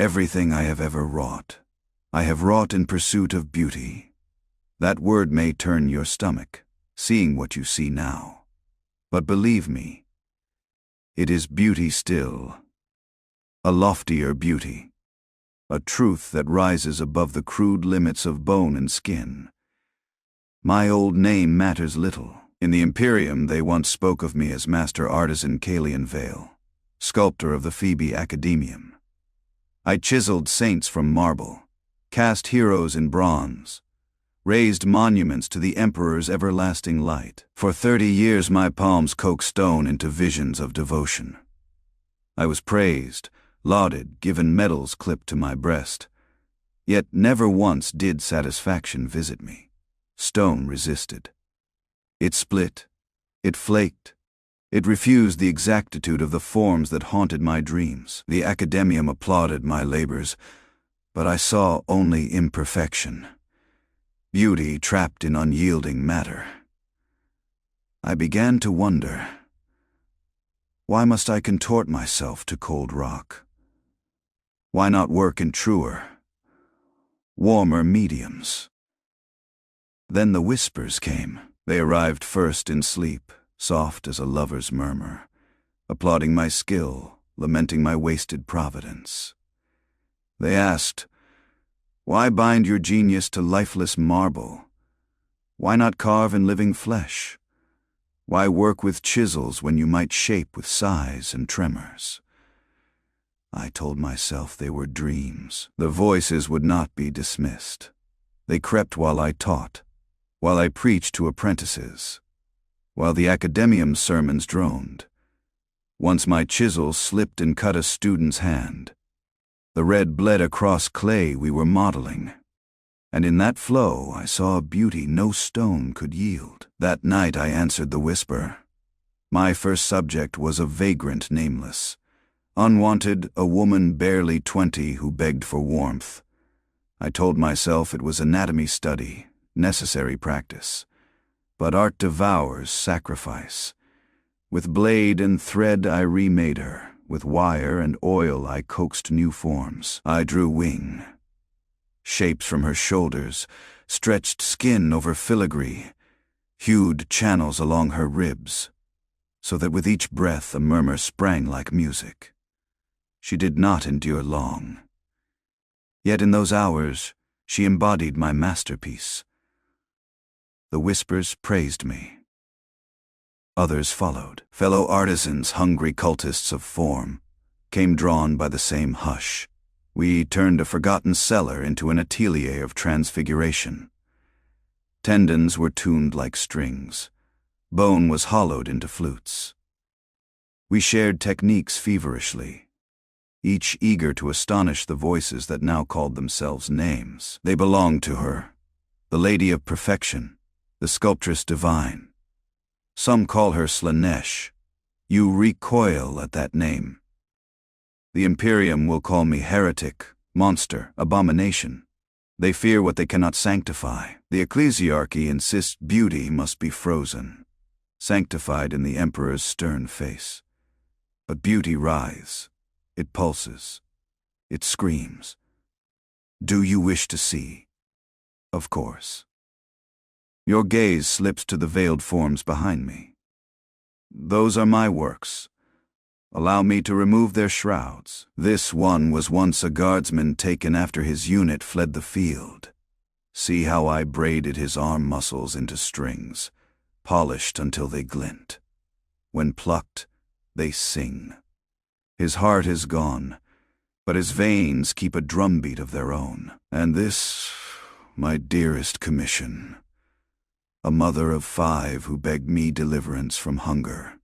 Everything I have ever wrought, I have wrought in pursuit of beauty. That word may turn your stomach, seeing what you see now. But believe me, it is beauty still. A loftier beauty. A truth that rises above the crude limits of bone and skin. My old name matters little. In the Imperium they once spoke of me as Master Artisan Kalian Vale, sculptor of the Phoebe Academium. I chiseled saints from marble, cast heroes in bronze, raised monuments to the Emperor's everlasting light. For 30 years my palms coaxed stone into visions of devotion. I was praised, lauded, given medals clipped to my breast, yet never once did satisfaction visit me. Stone resisted. It split, it flaked, it refused the exactitude of the forms that haunted my dreams. The Academium applauded my labors, but I saw only imperfection. Beauty trapped in unyielding matter. I began to wonder, why must I contort myself to cold rock? Why not work in truer, warmer mediums? Then the whispers came. They arrived first in sleep, soft as a lover's murmur, applauding my skill, lamenting my wasted providence. They asked, why bind your genius to lifeless marble? Why not carve in living flesh? Why work with chisels when you might shape with sighs and tremors? I told myself they were dreams. The voices would not be dismissed. They crept while I taught, while I preached to apprentices, while the Academium's sermons droned. Once my chisel slipped and cut a student's hand. The red bled across clay we were modeling, and in that flow I saw a beauty no stone could yield. That night I answered the whisper. My first subject was a vagrant nameless, unwanted, a woman barely 20 who begged for warmth. I told myself it was anatomy study, necessary practice. But art devours sacrifice. With blade and thread I remade her. With wire and oil I coaxed new forms. I drew wing. Shapes from her shoulders, stretched skin over filigree, hewed channels along her ribs, so that with each breath a murmur sprang like music. She did not endure long. Yet in those hours she embodied my masterpiece. The whispers praised me. Others followed. Fellow artisans, hungry cultists of form, came drawn by the same hush. We turned a forgotten cellar into an atelier of transfiguration. Tendons were tuned like strings. Bone was hollowed into flutes. We shared techniques feverishly, each eager to astonish the voices that now called themselves names. They belonged to her, the Lady of Perfection, the Sculptress Divine. Some call her Slaanesh. You recoil at that name. The Imperium will call me heretic, monster, abomination. They fear what they cannot sanctify. The ecclesiarchy insists beauty must be frozen, sanctified in the Emperor's stern face. But beauty writhes. It pulses. It screams. Do you wish to see? Of course. Your gaze slips to the veiled forms behind me. Those are my works. Allow me to remove their shrouds. This one was once a guardsman taken after his unit fled the field. See how I braided his arm muscles into strings, polished until they glint. When plucked, they sing. His heart is gone, but his veins keep a drumbeat of their own. And this, my dearest commission, a mother of 5 who begged me deliverance from hunger,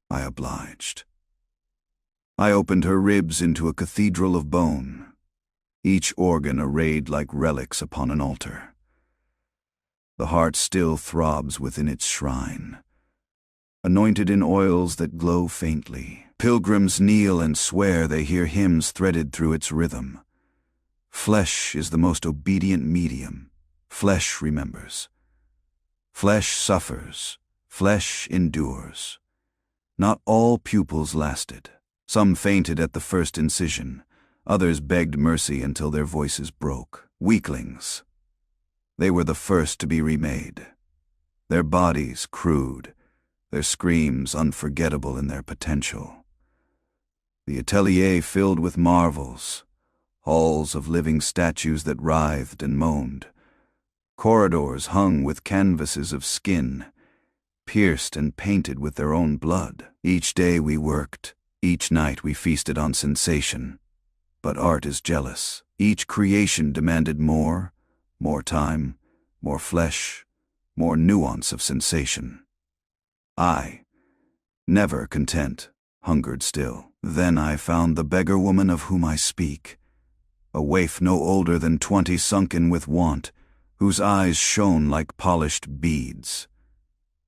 I obliged. I opened her ribs into a cathedral of bone, each organ arrayed like relics upon an altar. The heart still throbs within its shrine, anointed in oils that glow faintly. Pilgrims kneel and swear they hear hymns threaded through its rhythm. Flesh is the most obedient medium. Flesh remembers. Flesh suffers. Flesh endures. Not all pupils lasted. Some fainted at the first incision. Others begged mercy until their voices broke. Weaklings. They were the first to be remade. Their bodies crude, their screams unforgettable in their potential. The atelier filled with marvels, halls of living statues that writhed and moaned, corridors hung with canvases of skin, pierced and painted with their own blood. Each day we worked, each night we feasted on sensation. But art is jealous. Each creation demanded more time, more flesh, more nuance of sensation. I, never content, hungered still. Then I found the beggar woman of whom I speak, a waif no older than 20, sunken with want, whose eyes shone like polished beads.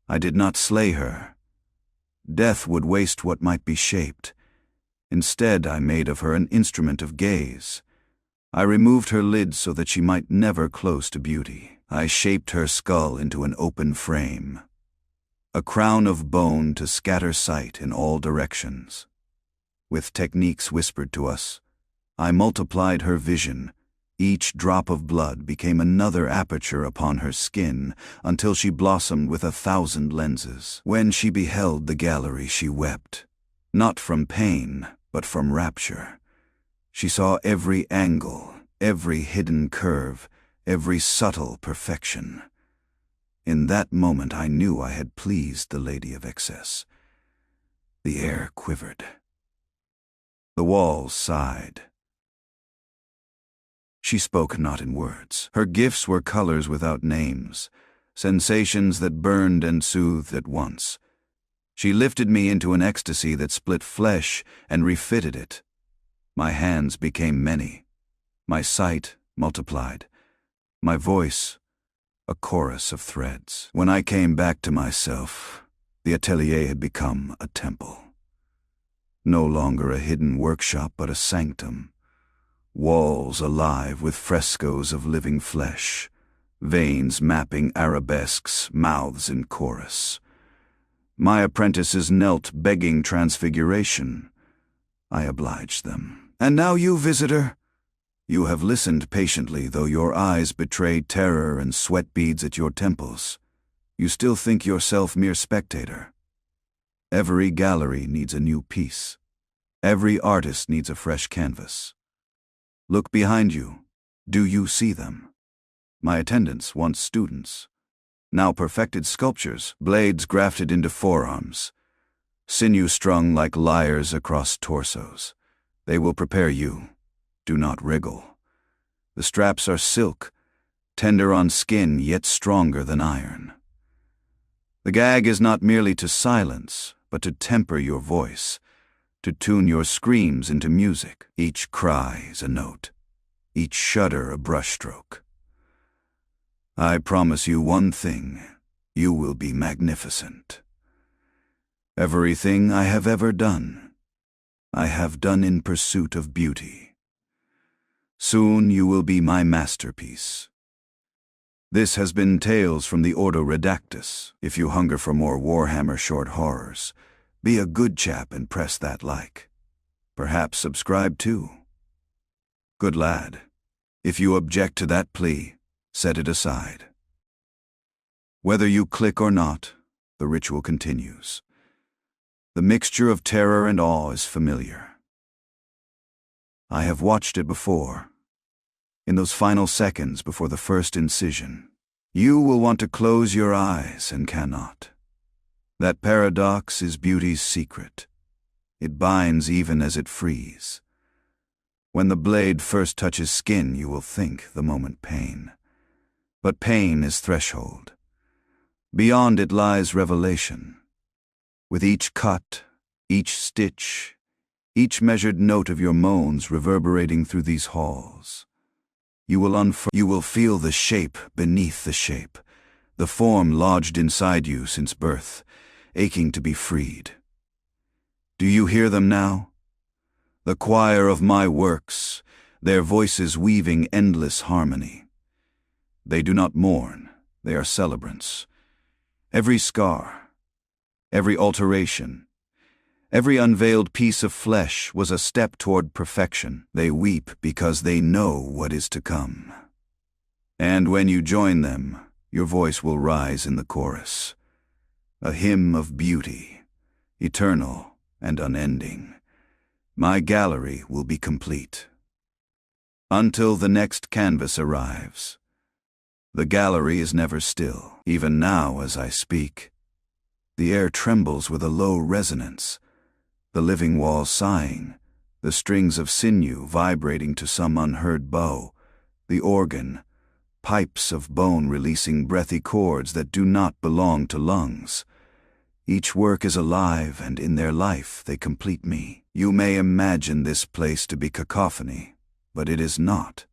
I did not slay her. Death would waste what might be shaped. Instead, I made of her an instrument of gaze. I removed her lids so that she might never close to beauty. I shaped her skull into an open frame, a crown of bone to scatter sight in all directions. With techniques whispered to us, I multiplied her vision. Each drop of blood became another aperture upon her skin until she blossomed with 1,000 lenses. When she beheld the gallery, she wept, not from pain, but from rapture. She saw every angle, every hidden curve, every subtle perfection. In that moment I knew I had pleased the Lady of Excess. The air quivered. The walls sighed. She spoke not in words. Her gifts were colors without names, sensations that burned and soothed at once. She lifted me into an ecstasy that split flesh and refitted it. My hands became many. My sight multiplied. My voice, a chorus of threads. When I came back to myself, the atelier had become a temple. No longer a hidden workshop, but a sanctum. Walls alive with frescoes of living flesh, veins mapping arabesques, mouths in chorus. My apprentices knelt begging transfiguration. I obliged them. And now you, visitor, you have listened patiently, though your eyes betray terror and sweat beads at your temples. You still think yourself mere spectator. Every gallery needs a new piece. Every artist needs a fresh canvas. Look behind you. Do you see them? My attendants, once students, now perfected sculptures, blades grafted into forearms, sinew strung like lyres across torsos. They will prepare you. Do not wriggle. The straps are silk, tender on skin, yet stronger than iron. The gag is not merely to silence, but to temper your voice, to tune your screams into music. Each cry is a note, each shudder a brushstroke. I promise you one thing, you will be magnificent. Everything I have ever done, I have done in pursuit of beauty. Soon you will be my masterpiece. This has been Tales from the Ordo Redaceus. If you hunger for more Warhammer short horrors, be a good chap and press that like. Perhaps subscribe too. Good lad. If you object to that plea, set it aside. Whether you click or not, the ritual continues. The mixture of terror and awe is familiar. I have watched it before. In those final seconds before the first incision, you will want to close your eyes and cannot. That paradox is beauty's secret. It binds even as it frees. When the blade first touches skin, you will think the moment pain. But pain is threshold. Beyond it lies revelation. With each cut, each stitch, each measured note of your moans reverberating through these halls, you will feel the shape beneath the shape, the form lodged inside you since birth, aching to be freed. Do you hear them now? The choir of my works, their voices weaving endless harmony. They do not mourn, they are celebrants. Every scar, every alteration, Every unveiled piece of flesh was a step toward perfection. They weep because they know what is to come. And when you join them, your voice will rise in the chorus, a hymn of beauty, eternal and unending. My gallery will be complete. Until the next canvas arrives. The gallery is never still. Even now as I speak, the air trembles with a low resonance, the living walls sighing, the strings of sinew vibrating to some unheard bow, the organ, pipes of bone releasing breathy chords that do not belong to lungs. Each work is alive, and in their life they complete me. You may imagine this place to be cacophony, but it is not.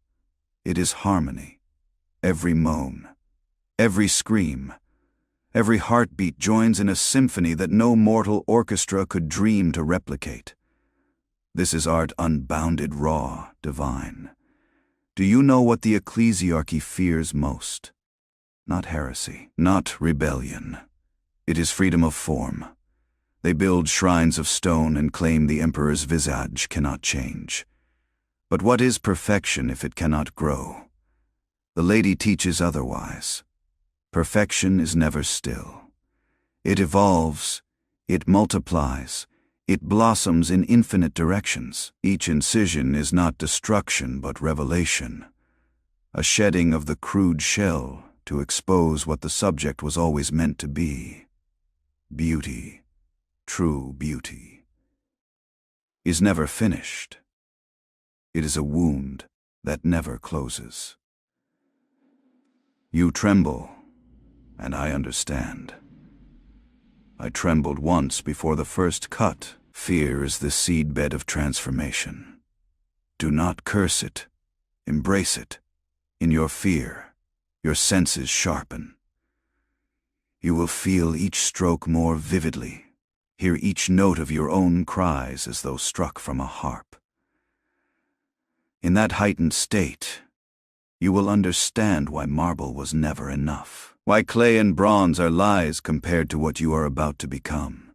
It is harmony. Every moan, every scream, every heartbeat joins in a symphony that no mortal orchestra could dream to replicate. This is art unbounded, raw, divine. Do you know what the ecclesiarchy fears most? Not heresy, not rebellion. It is freedom of form. They build shrines of stone and claim the emperor's visage cannot change. But what is perfection if it cannot grow? The lady teaches otherwise. Perfection is never still. It evolves, it multiplies, it blossoms in infinite directions. Each incision is not destruction but revelation, a shedding of the crude shell to expose what the subject was always meant to be. Beauty, true beauty, is never finished. It is a wound that never closes. You tremble, and I understand. I trembled once before the first cut. Fear is the seedbed of transformation. Do not curse it, embrace it. In your fear, your senses sharpen. You will feel each stroke more vividly, hear each note of your own cries as though struck from a harp. In that heightened state, you will understand why marble was never enough, why clay and bronze are lies compared to what you are about to become.